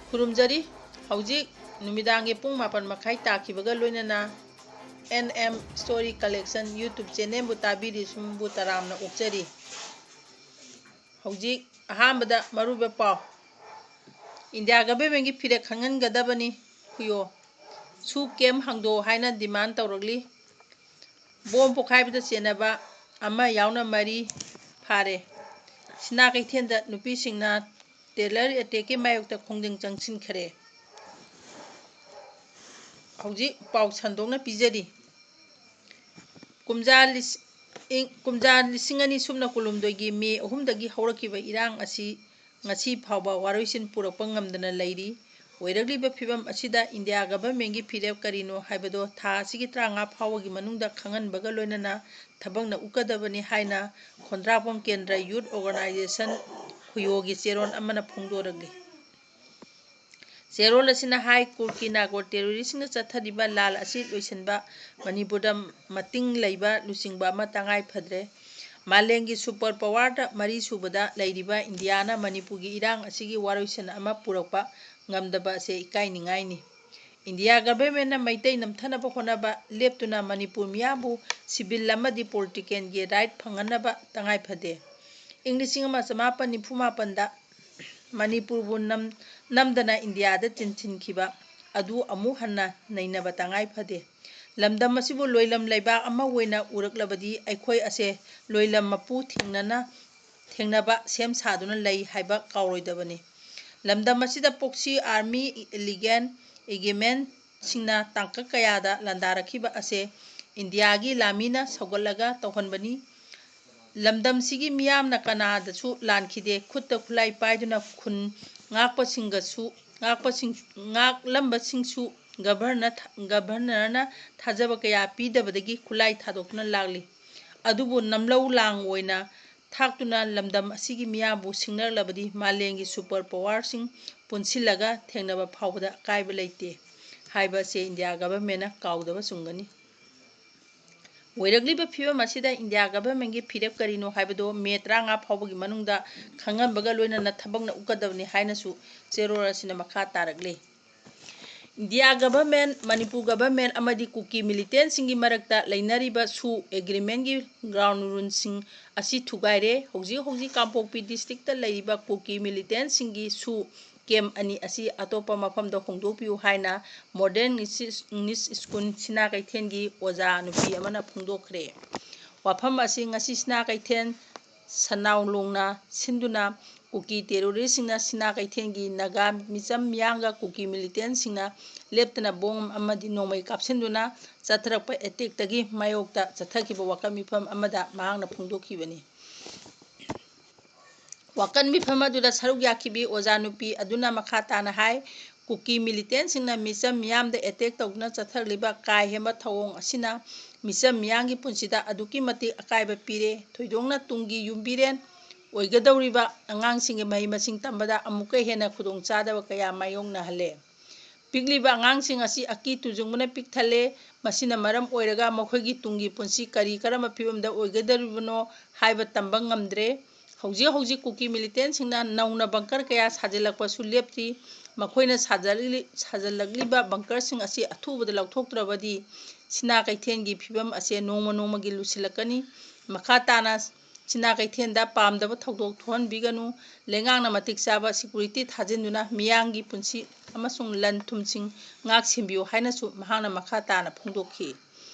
ꯈꯨꯔꯨꯝꯖꯔꯤ ꯍꯧꯖꯤꯛ ꯅꯨꯃꯤꯗꯥꯡꯒꯤ ꯄꯨꯡ 7:30 ꯇꯥꯈꯤꯕꯒ ꯂꯣꯏꯅꯅ NM Story Collection YouTube ꯆꯦꯅꯦꯜꯕꯨ ꯇꯥꯕꯤꯔꯤꯁꯨꯝꯕꯨ ꯇꯔꯥꯝꯅ ꯑꯣꯛꯆꯔꯤ ꯍꯧꯖꯤꯛ ꯑꯍꯥꯟꯕꯗ ꯃꯔꯨꯑꯣꯏꯕ ꯄꯥꯎ ꯏꯟꯗꯤꯌꯥ ꯒꯚꯔꯟꯃꯦꯟꯠꯀꯤ ꯐꯤꯔꯦꯞ ꯈꯪꯍꯟꯒꯗꯕꯅꯤ ꯈꯨꯌꯣ ꯁꯨ ꯀꯦꯝ ꯍꯥꯡꯗꯣꯛ ꯍꯥꯏꯅ ꯗꯤꯃꯥꯟ ꯇꯧꯔꯛꯂꯤ ꯕꯣꯝ ꯄꯣꯈꯥꯏꯕꯗ ꯆꯦꯟꯅꯕ ꯑꯃ ꯌꯥꯎꯅ 4 ꯐꯥꯔꯦ ꯁꯤꯅꯥ ꯀꯩꯊꯦꯜꯗ ꯅꯨꯄꯤꯁꯤꯡꯅ ꯇꯦꯂꯔ ꯑꯦꯇꯦꯛꯀꯤ ꯃꯥꯌꯣꯛꯇ ꯈꯣꯡꯖꯪ ꯆꯪꯁꯤꯟꯈ꯭ꯔꯦ ꯍꯧꯖꯤꯛ ꯄꯥꯎ ꯁꯟꯗꯣꯛꯅ ꯄꯤꯖꯔꯤ ꯀꯨꯝꯖꯥ 2019ꯒꯤ ꯃꯦ 3ꯗꯒꯤ ꯍꯧꯔꯛꯈꯤꯕ ꯏꯔꯥꯡ ꯑꯁꯤ ꯉꯁꯤ ꯐꯥꯎꯕ ꯋꯥꯔꯣꯏꯁꯤꯟ ꯄꯨꯔꯛꯄ ꯉꯝꯗꯅ ꯂꯩꯔꯤ ꯑꯣꯏꯔꯛꯂꯤꯕ ꯐꯤꯚꯝ ꯑꯁꯤꯗ ꯏꯟꯗꯤꯌꯥ ꯒꯚꯔꯟꯃꯦꯟꯠꯀꯤ ꯐꯤꯔꯦꯞ ꯀꯔꯤꯅꯣ ꯍꯥꯏꯕꯗꯣ ꯊꯥ ꯑꯁꯤꯒꯤ 35 ꯐꯥꯎꯕꯒꯤ ꯃꯅꯨꯡꯗ ꯈꯪꯍꯟꯕꯒ ꯂꯣꯏꯅꯅ ꯊꯕꯛꯅ ꯎꯠꯀꯗꯕꯅꯤ ꯍꯥꯏꯅ ꯈꯣꯟꯗ꯭ꯔꯥꯛꯄꯝ ꯀꯦꯟꯗ꯭ꯔ ꯌꯨꯠ ꯑꯣꯔꯒꯅꯥꯏꯖꯦꯁꯟ ꯈꯨꯌꯣꯒꯤ ꯆꯦꯔꯣꯜ ꯑꯃꯅ ꯐꯣꯡꯗꯣꯔꯛꯂꯤ ꯆꯦꯔꯣꯜ ꯑꯁꯤꯅ ꯍꯥꯏ ꯀꯨꯔꯀꯤ ꯅꯥꯒꯣꯔ ꯇꯦꯔꯣꯔꯤꯁꯁꯤꯡꯅ ꯆꯠꯊꯔꯤꯕ ꯂꯥꯜ ꯑꯁꯤ ꯂꯣꯏꯁꯤꯟꯕ ꯃꯅꯤꯄꯨꯔꯗ ꯃꯇꯤꯡ ꯂꯩꯕ ꯂꯨꯆꯤꯡꯕ ꯑꯃ ꯇꯉꯥꯏ ꯐꯗ꯭ꯔꯦ ꯃꯥꯂꯦꯝꯒꯤ ꯁꯨꯄꯔ ꯄꯋꯥꯔꯗ 4ꯁꯨꯕꯗ ꯂꯩꯔꯤꯕ ꯏꯟꯗꯤꯌꯥꯅ ꯃꯅꯤꯄꯨꯔꯒꯤ ꯏꯔꯥꯡ ꯑꯁꯤꯒꯤ ꯋꯥꯔꯣꯏꯁꯤꯟ ꯑꯃ ꯄꯨꯔꯛꯄ ꯉꯝꯗꯕ ꯑꯁꯤ ꯏꯀꯥꯏꯅꯤꯡꯉꯥꯏꯅꯤ ꯏꯟꯗꯤꯌꯥ ꯒꯚꯔꯟꯃꯦꯟꯠꯅ ꯃꯩꯇꯩ ꯅꯝꯊꯅꯕ ꯍꯣꯠꯅꯕ ꯂꯦꯞꯇꯨꯅ ꯃꯅꯤꯄꯨꯔ ꯃꯤꯌꯥꯝꯕꯨ ꯁꯤꯚꯤꯜ ꯑꯃꯗꯤ ꯄꯣꯂꯤꯇꯤꯀꯦꯜꯒꯤ ꯔꯥꯏꯠ ꯐꯪꯍꯟꯅꯕ ꯇꯉꯥꯏ ꯐꯗꯦ ꯏꯪ 1998ꯗ ꯃꯅꯤꯄꯨꯔꯕꯨ ꯅꯝꯗꯅ ꯏꯟꯗꯤꯌꯥꯗ ꯆꯤꯟꯁꯤꯟꯈꯤꯕ ꯑꯗꯨ ꯑꯃꯨꯛ ꯍꯟꯅ ꯅꯩꯅꯕ ꯇꯉꯥꯏ ꯐꯗꯦ ꯂꯝꯗꯝ ꯑꯁꯤꯕꯨ ꯂꯣꯏꯂꯝ ꯂꯩꯕꯥꯛ ꯑꯃ ꯑꯣꯏꯅ ꯎꯔꯛꯂꯕꯗꯤ ꯑꯩꯈꯣꯏ ꯑꯁꯦ ꯂꯣꯏꯂꯝ ꯃꯄꯨ ꯊꯦꯡꯅꯕ ꯁꯦꯝ ꯁꯥꯗꯨꯅ ꯂꯩ ꯍꯥꯏꯕ ꯀꯥꯎꯔꯣꯏꯗꯕꯅꯤ ꯂꯝꯗꯝ ꯑꯁꯤꯗ ꯄꯣꯛꯁꯤ ꯑꯥꯔꯃꯤ ꯏꯂꯤꯒꯦꯟ ꯏꯒꯤꯃꯦꯟꯠꯁꯤꯡꯅ ꯇꯥꯡꯀꯛ ꯀꯌꯥꯗ ꯂꯥꯟꯗꯥꯔꯛꯈꯤꯕ ꯑꯁꯦ ꯏꯟꯗꯤꯌꯥꯒꯤ ꯂꯥꯟꯃꯤꯅ ꯁꯧꯒꯠꯂꯒ ꯇꯧꯍꯟꯕꯅꯤ ꯂꯝꯗꯝꯁꯤꯒꯤ ꯃꯤꯌꯥꯝꯅ ꯀꯅꯥꯗꯁꯨ ꯂꯥꯟꯈꯤꯗꯦ ꯈꯨꯠꯇ ꯈꯨꯠꯂꯥꯏ ꯄꯥꯏꯗꯨꯅ ꯈꯨꯟ ꯉꯥꯛꯂꯝꯕꯁꯤꯡꯁꯨ ꯒꯚꯔꯅꯔꯅ ꯊꯥꯖꯕ ꯀꯌꯥ ꯄꯤꯗꯕꯗꯒꯤ ꯈꯨꯠꯂꯥꯏ ꯊꯥꯗꯣꯛꯇꯨꯅ ꯂꯥꯛꯂꯤ ꯑꯗꯨꯕꯨ ꯅꯝꯂꯧ ꯂꯥꯡ ꯑꯣꯏꯅ ꯊꯥꯛꯇꯨꯅ ꯂꯝꯗꯝ ꯑꯁꯤꯒꯤ ꯃꯤꯌꯥꯝꯕꯨ ꯁꯤꯡꯅꯔꯛꯂꯕꯗꯤ ꯃꯥꯂꯦꯝꯒꯤ ꯁꯨꯄꯔ ꯄꯋꯥꯔꯁꯤꯡ ꯄꯨꯟꯁꯤꯜꯂꯒ ꯊꯦꯡꯅꯕ ꯐꯥꯎꯕꯗ ꯑꯀꯥꯏꯕ ꯂꯩꯇꯦ ꯍꯥꯏꯕ ꯑꯁꯤ ꯏꯟꯗꯤꯌꯥ ꯒꯚꯔꯟꯃꯦꯟꯠꯅ ꯀꯥꯎꯗꯕ ꯆꯨꯝꯒꯅꯤ ꯑꯣꯏꯔꯛꯂꯤꯕ ꯐꯤꯚꯝ ꯑꯁꯤꯗ ꯏꯟꯗꯤꯌꯥ ꯒꯚꯔꯟꯃꯦꯟꯠꯀꯤ ꯐꯤꯔꯦꯞ ꯀꯔꯤꯅꯣ ꯍꯥꯏꯕꯗꯣ ꯃꯦ 35 ꯐꯥꯎꯕꯒꯤ ꯃꯅꯨꯡꯗ ꯈꯪꯍꯟꯕꯒ ꯂꯣꯏꯅꯅ ꯊꯕꯛꯅ ꯎꯠꯀꯗꯕꯅꯤ ꯍꯥꯏꯅꯁꯨ ꯆꯦꯔꯣꯜ ꯑꯁꯤꯅ ꯃꯈꯥ ꯇꯥꯔꯛꯂꯤ ꯏꯟꯗꯤꯌꯥ ꯒꯚꯔꯟꯃꯦꯟꯠ ꯃꯅꯤꯄꯨꯔ ꯒꯚꯔꯟꯃꯦꯟꯠ ꯑꯃꯗꯤ ꯀꯨꯀꯤ ꯃꯤꯂꯤꯇꯦꯟꯠꯁꯤꯡꯒꯤ ꯃꯔꯛꯇ ꯂꯩꯅꯔꯤꯕ ꯁꯨ ꯑꯦꯒ꯭ꯔꯤꯃꯦꯟꯠꯀꯤ ꯒ꯭ꯔꯥꯎꯟ ꯔꯨꯜꯁꯤꯡ ꯑꯁꯤ ꯊꯨꯒꯥꯏꯔꯦ ꯍꯧꯖꯤꯛ ꯀꯥꯡꯄꯣꯛꯄꯤ ꯗꯤꯁꯇ꯭ꯔꯤꯛꯇ ꯂꯩꯔꯤꯕ ꯀꯨꯀꯤ ꯃꯤꯂꯤꯇꯦꯟꯠꯁꯤꯡꯒꯤ ꯁꯨ ꯀꯦꯝ 2 ꯑꯁꯤ ꯑꯇꯣꯞꯄ ꯃꯐꯝꯗ ꯍꯣꯡꯗꯣꯛꯄꯤꯌꯨ ꯍꯥꯏꯅ ꯃꯣꯗꯔꯟ ꯏꯪꯂꯤꯁ ꯁ꯭ꯀꯨꯜ ꯁꯤꯅꯥ ꯀꯩꯊꯦꯜꯒꯤ ꯑꯣꯖꯥ ꯅꯨꯄꯤ ꯑꯃꯅ ꯐꯣꯡꯗꯣꯛꯈ꯭ꯔꯦ ꯋꯥꯐꯝ ꯑꯁꯤ ꯉꯁꯤ ꯁꯤꯅꯥ ꯀꯩꯊꯦꯜ ꯁꯅꯥꯎꯂꯣꯡꯅ ꯁꯤꯟꯗꯨꯅ ꯀꯨꯀꯤ ꯇꯦꯔꯣꯔꯤꯁꯁꯤꯡꯅ ꯁꯤꯅꯥ ꯀꯩꯊꯦꯜꯒꯤ ꯅꯥꯒꯥ ꯃꯤꯆꯝ ꯃꯤꯌꯥꯝꯒ ꯀꯨꯀꯤ ꯃꯤꯂꯤꯇꯦꯟꯠꯁꯤꯡꯅ ꯂꯦꯞꯇꯅ ꯕꯣꯝ ꯑꯃꯗꯤ ꯅꯣꯡꯃꯩ ꯀꯥꯞꯁꯤꯟꯗꯨꯅ ꯆꯠꯊꯔꯛꯄ ꯑꯦꯇꯦꯛꯇꯒꯤ ꯃꯥꯌꯣꯛꯇ ꯆꯠꯊꯈꯤꯕ ꯋꯥꯀꯠ ꯃꯤꯐꯝ ꯑꯃꯗ ꯃꯍꯥꯛꯅ ꯐꯣꯡꯗꯣꯛꯈꯤꯕꯅꯤ ꯋꯥꯀꯠ ꯃꯤꯐꯝ ꯑꯗꯨꯗ ꯁꯔꯨꯛ ꯌꯥꯈꯤꯕꯤ ꯑꯣꯖꯥ ꯅꯨꯄꯤ ꯑꯗꯨꯅ ꯃꯈꯥ ꯇꯥꯅ ꯍꯥꯏ ꯀꯨꯀꯤ ꯃꯤꯂꯤꯇꯦꯟꯠꯁꯤꯡꯅ ꯃꯤꯆꯝ ꯃꯤꯌꯥꯝꯗ ꯑꯦꯇꯦꯛ ꯇꯧꯗꯨꯅ ꯆꯠꯊꯔꯛꯂꯤꯕ ꯀꯥ ꯍꯦꯟꯕ ꯊꯧꯑꯣꯡ ꯑꯁꯤꯅ ꯃꯤꯆꯝ ꯃꯤꯌꯥꯝꯒꯤ ꯄꯨꯟꯁꯤꯗ ꯑꯗꯨꯛꯀꯤ ꯃꯇꯤꯛ ꯑꯀꯥꯏꯕ ꯄꯤꯔꯦ ꯊꯣꯏꯗꯣꯛꯅ ꯇꯨꯡꯒꯤ ꯌꯨꯝꯕꯤꯔꯦꯟ ꯑꯣꯏꯒꯗꯧꯔꯤꯕ ꯑꯉꯥꯡꯁꯤꯡꯒꯤ ꯃꯍꯩ ꯃꯁꯤꯡ ꯇꯝꯕꯗ ꯑꯃꯨꯛꯀ ꯍꯦꯟꯅ ꯈꯨꯗꯣꯡꯆꯥꯗꯕ ꯀꯌꯥ ꯃꯥꯌꯣꯛꯅꯍꯜꯂꯦ ꯄꯤꯛꯂꯤꯕ ꯑꯉꯥꯡꯁꯤꯡ ꯑꯁꯤ ꯑꯀꯤ ꯇꯨꯖꯨꯡꯕꯅ ꯄꯤꯛ ꯊꯜꯂꯦ ꯃꯁꯤꯅ ꯃꯔꯝ ꯑꯣꯏꯔꯒ ꯃꯈꯣꯏꯒꯤ ꯇꯨꯡꯒꯤ ꯄꯨꯟꯁꯤ ꯀꯔꯝꯕ ꯐꯤꯕꯝꯗ ꯑꯣꯏꯒꯗꯧꯔꯤꯕꯅꯣ ꯍꯥꯏꯕ ꯇꯝꯕ ꯉꯝꯗ꯭ꯔꯦ ꯍꯧꯖꯤꯛ ꯀꯨꯀꯤ ꯃꯤꯂꯤꯇꯦꯟꯠꯁꯤꯡꯅ ꯅꯧꯅ ꯕꯪꯀꯔ ꯀꯌꯥ ꯁꯥꯖꯤꯜꯂꯛꯄꯁꯨ ꯂꯦꯞꯇ꯭ꯔꯤ ꯃꯈꯣꯏꯅ ꯁꯥꯖꯤꯜꯂꯛꯂꯤꯕ ꯕꯪꯀꯔꯁꯤꯡ ꯑꯁꯤ ꯑꯊꯨꯕꯗ ꯂꯧꯊꯣꯛꯇ꯭ꯔꯕꯗꯤ ꯁꯤꯅꯥ ꯀꯩꯊꯦꯜꯒꯤ ꯐꯤꯕꯝ ꯑꯁꯤ ꯅꯣꯡꯃ ꯅꯣꯡꯃꯒꯤ ꯂꯨꯁꯤꯜꯂꯛꯀꯅꯤ ꯃꯈꯥ ꯇꯥꯅ ꯁꯤꯅꯥ ꯀꯩꯊꯦꯜꯗ ꯄꯥꯝꯗꯕ ꯊꯧꯗꯣꯛ ꯊꯣꯛꯍꯟꯕꯤꯒꯅꯨ ꯂꯩꯉꯥꯛꯅ ꯃꯇꯤꯛ ꯆꯥꯕ ꯁꯦꯀ꯭ꯌꯨꯔꯤꯇꯤ ꯊꯥꯖꯤꯟꯗꯨꯅ ꯃꯤꯌꯥꯝꯒꯤ ꯄꯨꯟꯁꯤ ꯑꯃꯁꯨꯡ ꯂꯟ ꯊꯨꯝꯁꯤꯡ ꯉꯥꯛ ꯁꯦꯟꯕꯤꯌꯨ ꯍꯥꯏꯅꯁꯨ ꯃꯍꯥꯛꯅ ꯃꯈꯥ ꯇꯥꯅ ꯐꯣꯡꯗꯣꯛꯈꯤ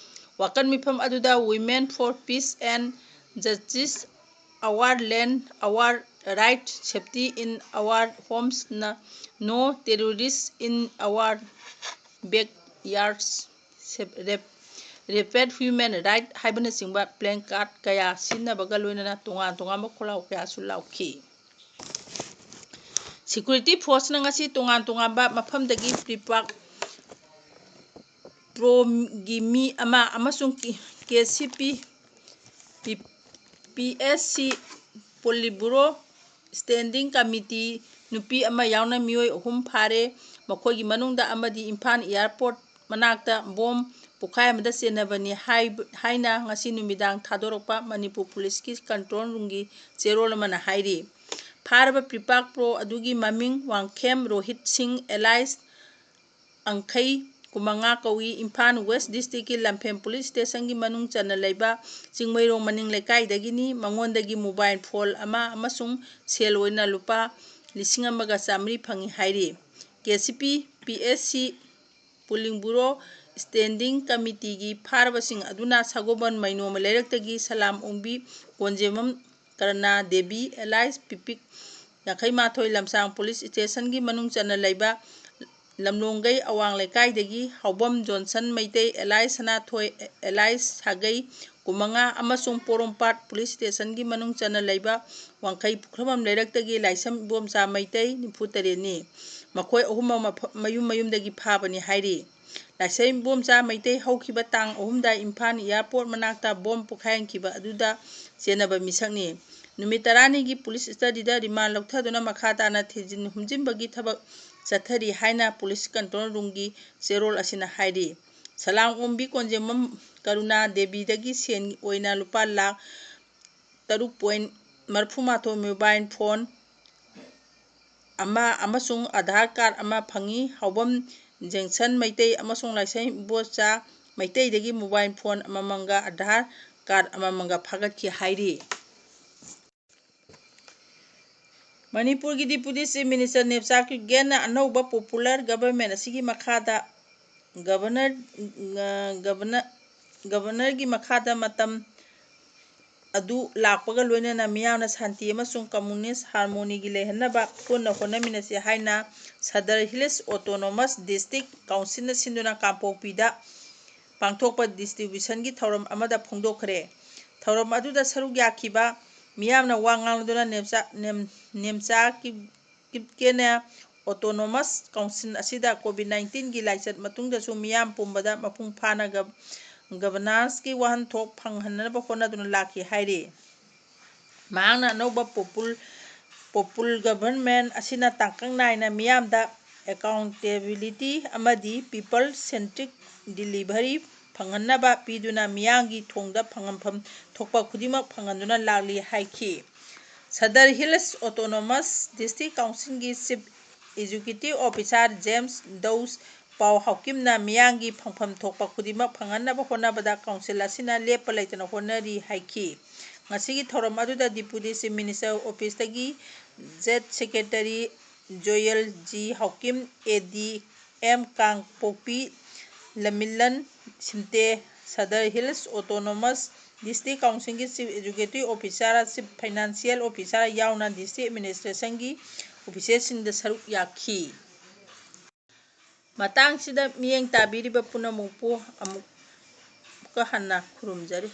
ꯋꯥꯀꯠ ꯃꯤꯐꯝ ꯑꯗꯨꯗ women for peace and justice our land our right safety in our homes no terrorists in our backyards repeat human right ꯍꯥꯏꯕꯅꯆꯤꯡꯕ ꯄ꯭ꯂꯦꯟ ꯀꯥꯔꯠ ꯀꯌꯥ ꯁꯤꯖꯤꯟꯅꯕꯒ ꯂꯣꯏꯅꯅ ꯇꯣꯉꯥꯟꯕ ꯈꯣꯜꯂꯥꯎ ꯀꯌꯥꯁꯨ ꯂꯥꯎꯈꯤ ꯁꯦꯀ꯭ꯌꯨꯔꯤꯇꯤ ꯐꯣꯔꯁꯅ ꯉꯁꯤ ꯇꯣꯉꯥꯟꯕ ꯃꯐꯝꯗꯒꯤ ꯄ꯭ꯔꯣꯒꯤ ꯃꯤ ꯑꯃ ꯑꯃꯁꯨꯡ KCP PSC ꯄꯣꯂꯤꯠꯕꯨꯔꯣ ꯁ꯭ꯇꯦꯟꯗꯤꯡ ꯀꯃꯤꯇꯤ ꯅꯨꯄꯤ ꯑꯃ ꯌꯥꯎꯅ ꯃꯤꯑꯣꯏ 3 ꯐꯥꯔꯦ ꯃꯈꯣꯏꯒꯤ ꯃꯅꯨꯡꯗ ꯑꯃꯗꯤ ꯏꯝꯐꯥꯜ ꯑꯦꯌꯔꯄꯣꯔꯠ ꯃꯅꯥꯛꯇ ꯕꯣꯝ ꯄꯣꯈꯥꯏꯕꯗ ꯆꯦꯟꯅꯕꯅꯤ ꯍꯥꯏꯅ ꯉꯁꯤ ꯅꯨꯃꯤꯗꯥꯡ ꯊꯥꯗꯣꯔꯛꯄ ꯃꯅꯤꯄꯨꯔ ꯄꯨꯂꯤꯁꯀꯤ ꯀꯟꯇ꯭ꯔꯣꯜ ꯔꯨꯝꯒꯤ ꯆꯦꯔꯣꯜ ꯑꯃꯅ ꯍꯥꯏꯔꯤ ꯐꯥꯔꯕ ꯄꯤꯄꯥꯛ ꯄ꯭ꯔꯣ ꯑꯗꯨꯒꯤ ꯃꯃꯤꯡ ꯋꯥꯡꯈꯦꯝ ꯔꯣꯍꯤꯠ ꯁꯤꯡ ꯑꯦꯂꯥꯏꯁ ꯑꯪꯈꯩ 50 ꯀꯧꯏ꯫ ꯏꯝꯐꯥꯜ ꯋꯦꯁ ꯗꯤꯁꯇ꯭ꯔꯤꯛꯀꯤ ꯂꯝꯐꯦꯜ ꯄꯨꯂꯤꯁ ꯁ꯭ꯇꯦꯁꯟꯒꯤ ꯃꯅꯨꯡ ꯆꯟꯅ ꯂꯩꯕ ꯆꯤꯡꯃꯩꯔꯣꯡ ꯃꯅꯤꯡ ꯂꯩꯀꯥꯏꯗꯒꯤꯅꯤ꯫ ꯃꯉꯣꯟꯗꯒꯤ ꯃꯣꯕꯥꯏꯜ ꯐꯣꯟ ꯑꯃ ꯑꯃꯁꯨꯡ ꯁꯦꯜ ꯑꯣꯏꯅ ꯂꯨꯄꯥ 1,100 ꯐꯪꯏ ꯍꯥꯏꯔꯤ꯫ ꯀꯦꯁꯤꯄꯤ ꯄꯤ.ꯑꯦꯁ.ꯁꯤ. ꯄꯣꯂꯤꯡ ꯕ꯭ꯌꯨꯔꯣ ꯁ꯭ꯇꯦꯟꯗꯤꯡ ꯀꯝꯃꯤꯇꯤꯒꯤ ꯐꯥꯔꯕꯁꯤꯡ ꯑꯗꯨꯅ ꯁꯒꯣꯜꯕꯟ ꯃꯩꯅꯣꯝ ꯂꯩꯔꯛꯇꯒꯤ ꯁꯂꯥꯝ ꯑꯣꯡꯕꯤ ꯀꯣꯟꯖꯦꯝꯕꯝ ꯀꯔꯅꯥ ꯗꯦꯕꯤ ꯑꯦꯂꯥꯏꯁ ꯄꯤꯄꯤꯛ 51 ꯂꯝꯁꯥꯡ ꯄꯨꯂꯤꯁ ꯁ꯭ꯇꯦꯁꯟꯒꯤ ꯃꯅꯨꯡ ꯆꯟꯅ ꯂꯩꯕ ꯂꯝꯂꯣꯡꯒꯩ ꯑꯋꯥꯡ ꯂꯩꯀꯥꯏꯗꯒꯤ ꯍꯥꯎꯕꯝ ꯖꯣꯟꯁꯟ ꯃꯩꯇꯩ ꯑꯦꯂꯥꯏꯁ ꯁꯅꯥꯊꯣꯏ ꯑꯦꯂꯥꯏꯁ ꯁꯥꯒꯩ 50 ꯑꯃꯁꯨꯡ ꯄꯣꯔꯣꯝꯄꯥꯠ ꯄꯨꯂꯤꯁ ꯁ꯭ꯇꯦꯁꯟꯒꯤ ꯃꯅꯨꯡ ꯆꯟꯅ ꯂꯩꯕ ꯋꯥꯡꯈꯩ ꯄꯨꯈ꯭ꯔꯝꯕꯝ ꯂꯩꯔꯛꯇꯒꯤ ꯂꯥꯏꯁꯝ ꯏꯕꯣꯝꯆꯥ ꯃꯩꯇꯩ 98ꯅꯤ꯫ ꯃꯈꯣꯏ ꯑꯍꯨꯝꯃꯛ ꯃꯌꯨꯝꯗꯒꯤ ꯐꯥꯕꯅꯤ ꯍꯥꯏꯔꯤ꯫ ꯂꯥꯏꯁꯝ ꯏꯕꯣꯝꯆꯥ ꯃꯩꯇꯩ ꯍꯧꯈꯤꯕ ꯇꯥꯡ 3ꯗ ꯏꯝꯐꯥꯜ ꯏꯌꯥꯔꯄꯣꯔꯠ ꯃꯅꯥꯛꯇ ꯕꯣꯝ ꯄꯣꯈꯥꯏꯍꯟꯈꯤꯕ ꯑꯗꯨꯗ ꯆꯦꯟꯅꯕ ꯃꯤꯁꯛꯅꯤ꯫ ꯅꯨꯃꯤꯠ 10ꯅꯤꯒꯤ ꯄꯨꯂꯤꯁ ꯀꯁꯇꯗꯤꯗ ꯔꯤꯃꯥꯟꯗ ꯂꯧꯊꯗꯨꯅ ꯃꯈꯥ ꯇꯥꯅ ꯊꯤꯖꯤꯟ ꯍꯨꯝꯖꯤꯟꯕꯒꯤ ꯊꯕꯛ ꯆꯠꯊꯔꯤ ꯍꯥꯏꯅ ꯄꯨꯂꯤꯁ ꯀꯟꯇ꯭ꯔꯣꯜ ꯔꯨꯝꯒꯤ ꯆꯦꯔꯣꯜ ꯑꯁꯤꯅ ꯍꯥꯏꯔꯤ꯫ ꯁꯂꯥꯝ ꯑꯣꯡꯕꯤ ꯀꯣꯟꯖꯦꯝꯕꯝ ꯀꯔꯨꯅꯥ ꯗꯦꯕꯤꯗꯒꯤ ꯁꯦꯟ ꯑꯣꯏꯅ ꯂꯨꯄꯥ ꯂꯥꯈ 3.31 ꯃꯣꯕꯥꯏꯜ ꯐꯣꯟ ꯑꯃ ꯑꯃꯁꯨꯡ ꯑꯙꯥꯔ ꯀꯥꯔꯗ ꯑꯃ ꯐꯪꯏ꯫ ꯍꯥꯎꯕꯝ ꯖꯦꯡꯁꯟ ꯃꯩꯇꯩ ꯑꯃꯁꯨꯡ ꯂꯥꯏꯁꯝ Ibomcha ꯃꯩꯇꯩꯗꯒꯤ mobile phone ꯑꯃꯃꯝꯒ Aadhaar card ꯑꯃꯃꯝꯒ ꯐꯥꯒꯠꯈꯤ ꯍꯥꯏꯔꯤ꯫ ꯃꯅꯤꯄꯨꯔꯒꯤ ꯗꯤꯄꯨꯇꯤ ꯆꯤꯐ ꯃꯤꯅꯤꯁꯇꯔ ꯅꯦꯞꯆꯥ ꯀꯤꯞꯒꯦꯟꯅ ꯑꯅꯧꯕ ꯄꯣꯄꯨꯂꯔ ꯒꯚꯔꯟꯃꯦꯟꯠ ꯑꯁꯤꯒꯤ ꯃꯈꯥꯗ ꯒꯚꯔꯅꯔꯒꯤ ꯃꯈꯥꯗ ꯃꯇꯝ ꯑꯗꯨ ꯂꯥꯛꯄꯒ ꯂꯣꯏꯅꯅ ꯃꯤꯌꯥꯝꯅ ꯁꯥꯟꯇꯤ ꯑꯃꯁꯨꯡ ꯀꯝꯃ꯭ꯌꯨꯅꯤꯁꯠ ꯍꯥꯔꯃꯣꯅꯤꯒꯤ ꯂꯩꯍꯟꯅꯕ ꯄꯨꯟꯅ ꯍꯣꯠꯅꯃꯤꯟꯅꯁꯤ ꯍꯥꯏꯅ ꯁꯗꯔ ꯍꯤꯜꯁ ꯑꯣꯇꯣꯅꯣꯃꯁ ꯗꯤꯁꯇ꯭ꯔꯤꯛ ꯀꯥꯎꯟꯁꯤꯜꯅ ꯁꯤꯟꯗꯨꯅ ꯀꯥꯡꯄꯣꯛꯄꯤꯗ ꯄꯥꯡꯊꯣꯛꯄ ꯗꯤꯁꯇ꯭ꯔꯤꯕ꯭ꯌꯨꯁꯟꯒꯤ ꯊꯧꯔꯝ ꯑꯃꯗ ꯐꯣꯡꯗꯣꯛꯈ꯭ꯔꯦ꯫ ꯊꯧꯔꯝ ꯑꯗꯨꯗ ꯁꯔꯨꯛ ꯌꯥꯈꯤꯕ ꯃꯤꯌꯥꯝꯅ ꯋꯥ ꯉꯥꯡꯂꯗꯨꯅ ꯅꯦꯝꯆꯥ ꯀꯤꯞꯒꯦꯟꯅ ꯑꯣꯇꯣꯅꯣꯃꯁ ꯀꯥꯎꯟꯁꯤꯜ ꯑꯁꯤꯗ ꯀꯣꯚꯤꯗ-19ꯒꯤ ꯂꯥꯏꯆꯠ ꯃꯇꯨꯡꯗꯁꯨ ꯃꯤꯌꯥꯝ ꯄꯨꯝꯕꯗ ꯃꯄꯨꯡ ꯐꯥꯅ ꯒꯚꯔꯅꯥꯟꯁꯀꯤ ꯋꯥꯍꯟꯊꯣꯛ ꯐꯪꯍꯟꯅꯕ ꯍꯣꯠꯅꯗꯨꯅ ꯂꯥꯛꯈꯤ ꯍꯥꯏꯔꯤ꯫ ꯃꯍꯥꯛꯅ ꯑꯅꯧꯕ ꯄꯣꯄꯨꯜ ꯒꯚꯔꯟꯃꯦꯟꯠ ꯑꯁꯤꯅ ꯇꯥꯡꯀꯛ ꯅꯥꯏꯅ ꯃꯤꯌꯥꯝꯗ ꯑꯦꯀꯥꯎꯟꯇꯦꯕꯤꯂꯤꯇꯤ ꯑꯃꯗꯤ ꯄꯤꯄꯜ ꯁꯦꯟꯇ꯭ꯔꯤꯛ ꯗꯤꯂꯤꯚꯔꯤ ꯐꯪꯍꯟꯅꯕ ꯄꯤꯗꯨꯅ ꯃꯤꯌꯥꯝꯒꯤ ꯊꯣꯡꯗ ꯐꯪꯐꯝ ꯊꯣꯛꯄ ꯈꯨꯗꯤꯡꯃꯛ ꯐꯪꯍꯟꯗꯨꯅ ꯂꯥꯛꯂꯤ ꯍꯥꯏꯈꯤ꯫ ꯁꯗꯔ ꯍꯤꯜꯁ ꯑꯣꯇꯣꯅꯣꯃꯁ ꯗꯤꯁꯇ꯭ꯔꯤꯛ ꯀꯥꯎꯟꯁꯤꯜꯒꯤ ꯆꯤꯐ ꯑꯦꯛꯖꯤꯀ꯭ꯌꯨꯇꯤꯚ ꯑꯣꯐꯤꯁꯥꯔ ꯖꯦꯝꯁ ꯗꯧꯁ ꯄꯥꯎ ꯍꯥꯎꯀꯤꯝꯅ ꯃꯤꯌꯥꯝꯒꯤ ꯐꯪꯐꯝ ꯊꯣꯛꯄ ꯈꯨꯗꯤꯡꯃꯛ ꯐꯪꯍꯟꯅꯕ ꯍꯣꯠꯅꯕꯗ ꯀꯥꯎꯟꯁꯤꯜ ꯑꯁꯤꯅ ꯂꯦꯞꯄ ꯂꯩꯇꯅ ꯍꯣꯠꯅꯔꯤ ꯍꯥꯏꯈꯤ꯫ ꯉꯁꯤꯒꯤ ꯊꯧꯔꯝ ꯑꯗꯨꯗ ꯗꯤꯄꯨꯇꯤ ꯆꯤꯐ ꯃꯤꯅꯤꯁꯇꯔ ꯑꯣꯐꯤꯁꯇꯒꯤ ꯖꯦꯗ ꯁꯦꯀ꯭ꯔꯦꯇꯔꯤ ꯖꯣꯌꯦꯜ ꯖꯤ ꯍꯥꯎꯀꯤꯝ, ꯑꯦ.ꯗꯤ. ꯑꯦꯝ. ꯀꯥꯡꯄꯣꯛꯄꯤ ꯂꯃꯤꯂꯟ ꯁꯤꯝꯇꯦ, ꯁꯗꯔ ꯍꯤꯜꯁ ꯑꯣꯇꯣꯅꯣꯃꯁ ꯗꯤꯁꯇ꯭ꯔꯤꯛ ꯀꯥꯎꯟꯁꯤꯜꯒꯤ chief executive officer, chief financial officer ꯌꯥꯎꯅ ꯗꯤꯁꯇ꯭ꯔꯤꯛ ꯑꯦꯗꯃꯤꯅꯤꯁꯇ꯭ꯔꯦꯁꯟꯒꯤ ꯑꯣꯐꯤꯁꯤꯌꯦꯜꯁꯤꯡ ꯁꯔꯨꯛ ꯌꯥꯈꯤ꯫ ꯃꯇꯥꯡꯁꯤꯗ ꯃꯤꯠꯌꯦꯡ ꯇꯥꯕꯤꯔꯤꯕ ꯄꯨꯝꯅꯃꯛꯄꯨ ꯑꯃꯨꯛꯀ ꯍꯟꯅ ꯈꯨꯔꯨꯝꯖꯔꯤ꯫